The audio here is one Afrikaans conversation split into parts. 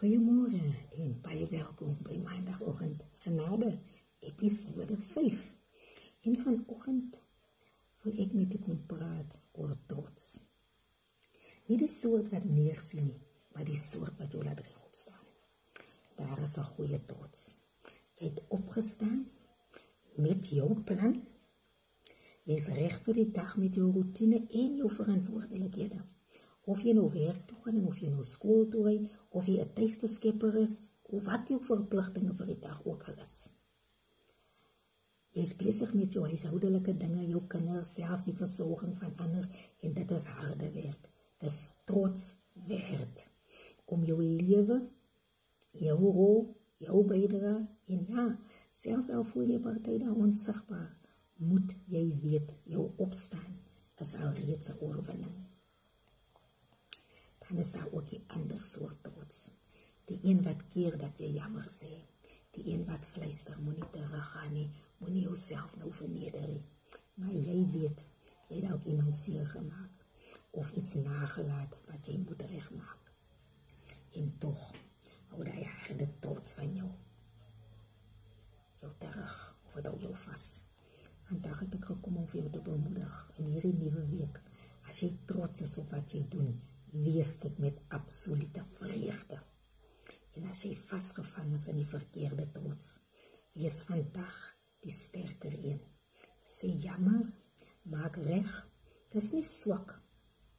Goeiemôre en baie welkom by Maandagoggend Genade, episode 5. En vanoggend wil ek met u kom praat oor trots. Nie die soort wat neersien nie, maar die soort wat jou laat regop staan. Daar is 'n goeie trots. Jy het opgestaan met jou plan. Jy is reg vir die dag met jou routine en jou verantwoordelikhede. Of jy nou werk toe gaan, of jy nou skool toe gaan, of jy 'n tuisteskepper is, of wat jou verpligtinge vir die dag ook al is. Jy is besig met jou huishoudelike dinge, jou kinders, selfs die versorging van ander, en dit is harde werk. Dit is trots werd om jou lewe, jou rol, jou bydrae, en ja, selfs al voel jy party daar onsigbaar, moet jy weet, jou opstaan is alreeds 'n oorwinning. Dan is daar ook die ander soort trots. Die een wat keer dat jy jammer sê. Die een wat fluister, moenie teruggaan nie, moenie jouself nou verneder nie. Maar jy weet, jy het ook iemand seer gemaak, of iets nagelaat wat jy moet regmaak. En tog, hou daai harde trots van jou terug, of het hou jou vas. Vandag het ek gekom om vir jou te bemoedig, in hierdie nuwe week, as jy trots is op wat jy doen, wees dit met absolute vreugde. En as jy vasgevang is in die verkeerde trots, wees vandag die sterker een. Sê jammer, maak reg. Dit is nie swak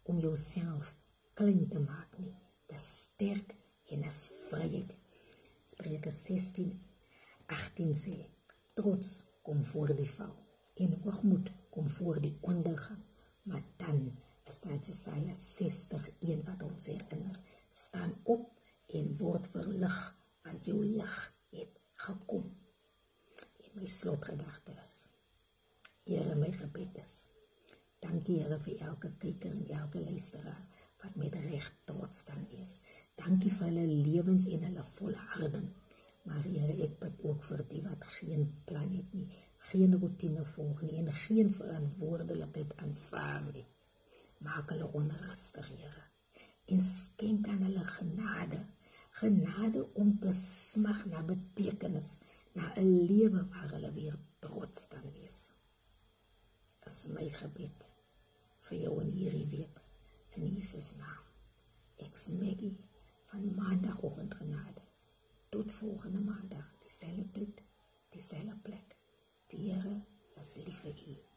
om jouself klein te maak nie. Dit is sterk en dit is vryheid. Spreuke 16:18 sê, trots kom voor die val en hoogmoed kom voor die ondergang. Maar dan is daar Jesaja 60:1 wat ons herinner, staan op en word verlig, want jou lig het gekom. En my slotgedagte is, Here, my gebed is, dankie Here vir elke kyker en elke luisteraar wat met reg trots kan wees. Dankie vir hulle lewens en hulle volharding. Maar Here, ek bid ook vir die wat geen plan het nie, geen routine volg nie en geen verantwoordelikheid aanvaar nie. Maak hulle onrustig, Here, en skenk aan hulle genade. Genade om te smag na betekenis, na 'n lewe waar hulle weer trots kan wees. Is my gebed vir jou in hierdie week, in Jesus naam. Ek's Maggie van Maandagoggend Genade. Tot volgende maandag, dieselfde tyd, dieselfde plek. Die Here is lief vir u.